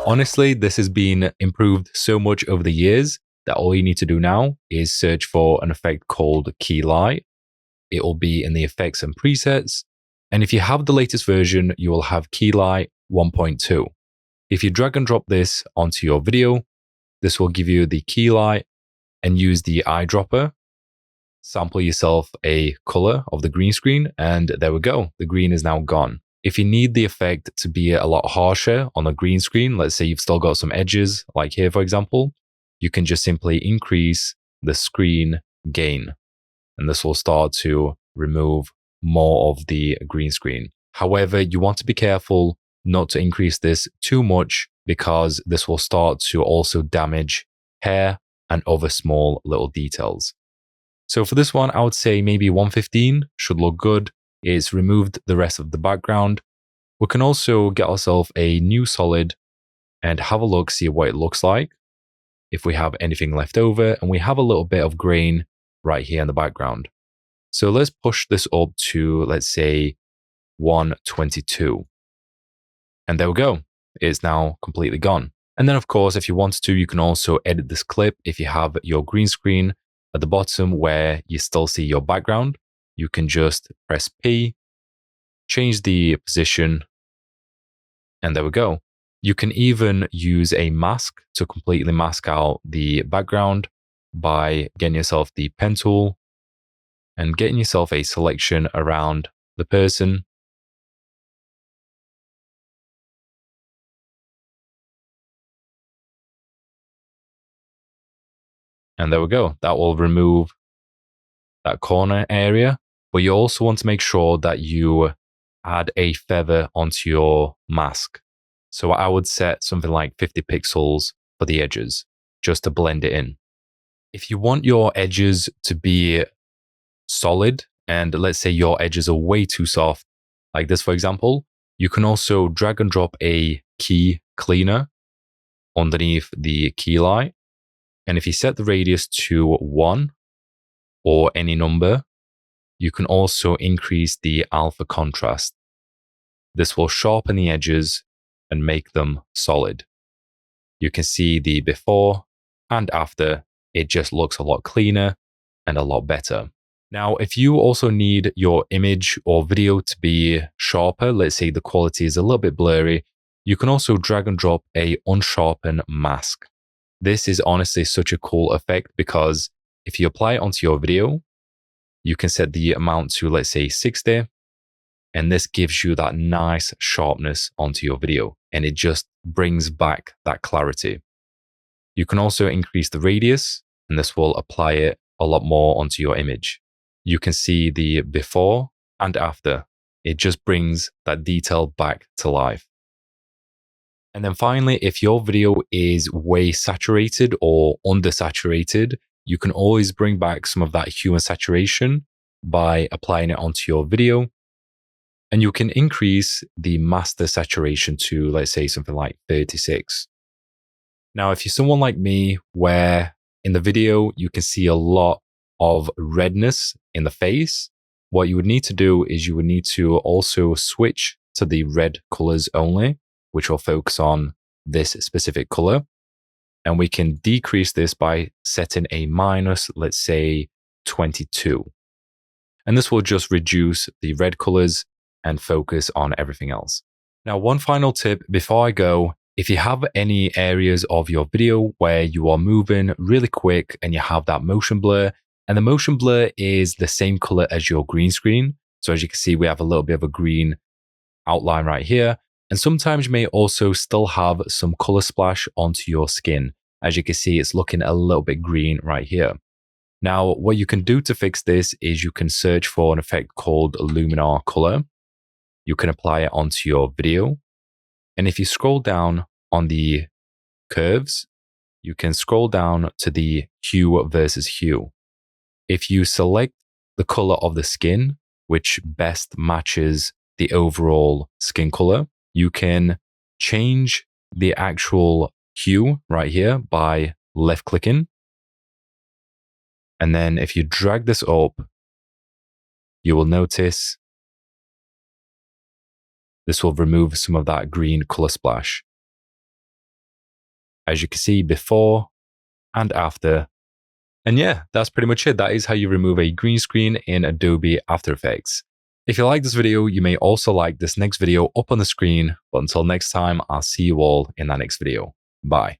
Honestly, this has been improved so much over the years that all you need to do now is search for an effect called Keylight. It will be in the effects and presets. And if you have the latest version, you will have Keylight 1.2. If you drag and drop this onto your video, this will give you the Keylight and use the eyedropper. Sample yourself a color of the green screen, and there we go. The green is now gone. If you need the effect to be a lot harsher on the green screen, let's say you've still got some edges, like here, for example, you can just simply increase the screen gain, and this will start to remove more of the green screen. However, you want to be careful not to increase this too much because this will start to also damage hair and other small little details. So for this one, I would say maybe 115 should look good. It's removed the rest of the background. We can also get ourselves a new solid and have a look, see what it looks like. If we have anything left over, and we have a little bit of grain right here in the background. So let's push this up to, let's say, 122. And there we go. It's now completely gone. And then of course, if you wanted to, you can also edit this clip. If you have your green screen at the bottom where you still see your background, you can just press P, change the position, and there we go. You can even use a mask to completely mask out the background by getting yourself the pen tool and getting yourself a selection around the person. And there we go. That will remove that corner area. But you also want to make sure that you add a feather onto your mask. So I would set something like 50 pixels for the edges, just to blend it in. If you want your edges to be solid, and let's say your edges are way too soft, like this, for example, you can also drag and drop a key cleaner underneath the Keylight. And if you set the radius to 1 or any number, you can also increase the alpha contrast. This will sharpen the edges and make them solid. You can see the before and after. It just looks a lot cleaner and a lot better. Now, if you also need your image or video to be sharper, let's say the quality is a little bit blurry, you can also drag and drop a unsharpen mask. This is honestly such a cool effect because if you apply it onto your video, you can set the amount to, let's say, 60, and this gives you that nice sharpness onto your video, and it just brings back that clarity. You can also increase the radius, and this will apply it a lot more onto your image. You can see the before and after. It just brings that detail back to life. And then finally, if your video is way saturated or undersaturated, you can always bring back some of that hue and saturation by applying it onto your video. And you can increase the master saturation to, let's say, something like 36. Now, if you're someone like me, where in the video you can see a lot of redness in the face, what you would need to do is you would need to also switch to the red colors only, which will focus on this specific color. And we can decrease this by setting a minus, let's say 22. And this will just reduce the red colors and focus on everything else. Now, one final tip before I go, if you have any areas of your video where you are moving really quick and you have that motion blur, and the motion blur is the same color as your green screen. So as you can see, we have a little bit of a green outline right here. And sometimes you may also still have some color splash onto your skin. As you can see, it's looking a little bit green right here. Now, what you can do to fix this is you can search for an effect called Luminar Color. You can apply it onto your video. And if you scroll down on the curves, you can scroll down to the hue versus hue. If you select the color of the skin, which best matches the overall skin color, you can change the actual hue right here by left clicking. And then if you drag this up, you will notice this will remove some of that green color splash. as you can see, before and after. And yeah, that's pretty much it. That is how you remove a green screen in Adobe After Effects. If you like this video, you may also like this next video up on the screen. But until next time, I'll see you all in that next video. Bye.